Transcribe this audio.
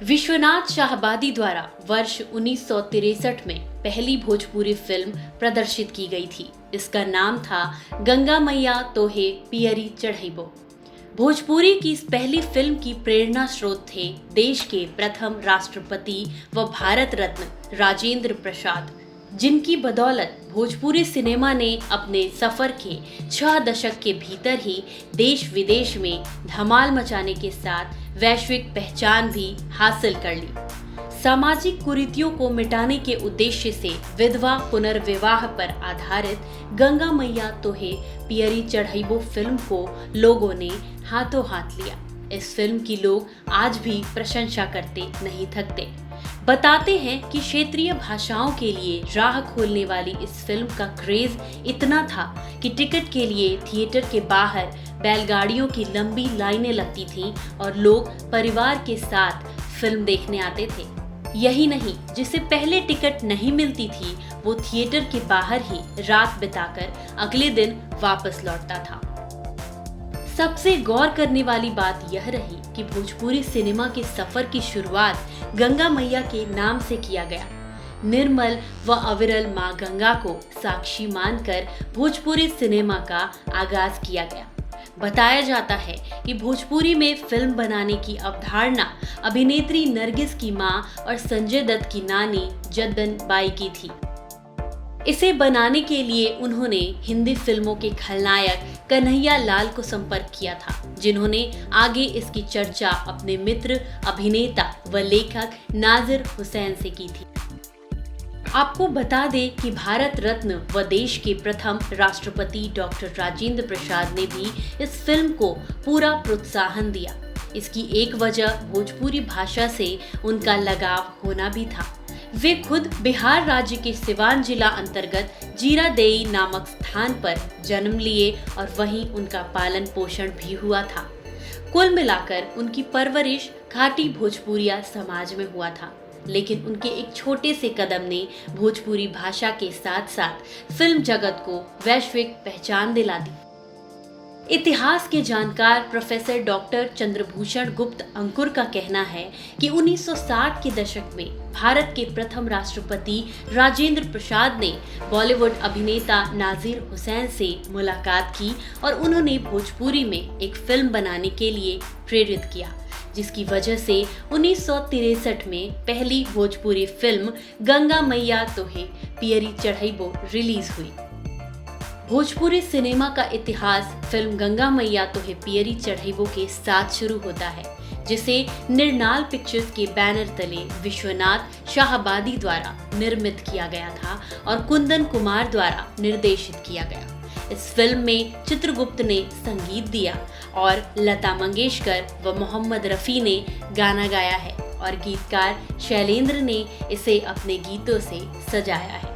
विश्वनाथ शाहबादी द्वारा वर्ष 1963 में पहली भोजपुरी फिल्म प्रदर्शित की गई थी। इसका नाम था गंगा मैया तोहे पियरी चढ़इबो। भोजपुरी की इस पहली फिल्म की प्रेरणा स्रोत थे देश के प्रथम राष्ट्रपति व भारत रत्न राजेंद्र प्रसाद, जिनकी बदौलत भोजपुरी सिनेमा ने अपने सफर के 6 दशक के भीतर ही देश विदेश में धमाल मचाने के साथ वैश्विक पहचान भी हासिल कर ली। सामाजिक कुरीतियों को मिटाने के उद्देश्य से विधवा पुनर्विवाह पर आधारित गंगा मैया तोहे पियरी चढ़इबो फिल्म को लोगों ने हाथों हाथ लिया। इस फिल्म की लोग आज भी प्रशंसा करते नहीं थकते। बताते हैं कि क्षेत्रीय भाषाओं के लिए राह खोलने वाली इस फिल्म का क्रेज इतना था कि टिकट के लिए थिएटर के बाहर बैलगाड़ियों की लंबी लाइनें लगती थीं और लोग परिवार के साथ फिल्म देखने आते थे। यही नहीं, जिसे पहले टिकट नहीं मिलती थी वो थिएटर के बाहर ही रात बिताकर अगले दिन वापस लौटता था। सबसे गौर करने वाली बात यह रही कि भोजपुरी सिनेमा के सफर की शुरुआत गंगा मैया के नाम से किया गया। निर्मल व अविरल मां गंगा को साक्षी मानकर भोजपुरी सिनेमा का आगाज किया गया। बताया जाता है कि भोजपुरी में फिल्म बनाने की अवधारणा अभिनेत्री नरगिस की मां और संजय दत्त की नानी जद्दन बाई की थी। इसे बनाने के लिए उन्होंने हिंदी फिल्मों के खलनायक कन्हैया लाल को संपर्क किया था, जिन्होंने आगे इसकी चर्चा अपने मित्र अभिनेता व लेखक नाजिर हुसैन से की थी। आपको बता दें कि भारत रत्न व देश के प्रथम राष्ट्रपति डॉक्टर राजेंद्र प्रसाद ने भी इस फिल्म को पूरा प्रोत्साहन दिया। इसकी एक वजह भोजपुरी भाषा से उनका लगाव होना भी था। वे खुद बिहार राज्य के सिवान जिला अंतर्गत जीरादेई नामक स्थान पर जन्म लिए और वहीं उनका पालन पोषण भी हुआ था। कुल मिलाकर उनकी परवरिश घाटी भोजपुरिया समाज में हुआ था, लेकिन उनके एक छोटे से कदम ने भोजपुरी भाषा के साथ साथ फिल्म जगत को वैश्विक पहचान दिला दी। इतिहास के जानकार प्रोफेसर डॉक्टर चंद्रभूषण गुप्त अंकुर का कहना है कि 1960 के दशक में भारत के प्रथम राष्ट्रपति राजेंद्र प्रसाद ने बॉलीवुड अभिनेता नाजिर हुसैन से मुलाकात की और उन्होंने भोजपुरी में एक फिल्म बनाने के लिए प्रेरित किया, जिसकी वजह से 1963 में पहली भोजपुरी फिल्म गंगा मैया तोहे पियरी चढ़इबो रिलीज हुई। भोजपुरी सिनेमा का इतिहास फिल्म गंगा मैया तोहे पियरी चढ़इबो के साथ शुरू होता है, जिसे निर्नाल पिक्चर्स के बैनर तले विश्वनाथ शाहबादी द्वारा निर्मित किया गया था और कुंदन कुमार द्वारा निर्देशित किया गया। इस फिल्म में चित्रगुप्त ने संगीत दिया और लता मंगेशकर व मोहम्मद रफ़ी ने गाना गाया है और गीतकार शैलेंद्र ने इसे अपने गीतों से सजाया है।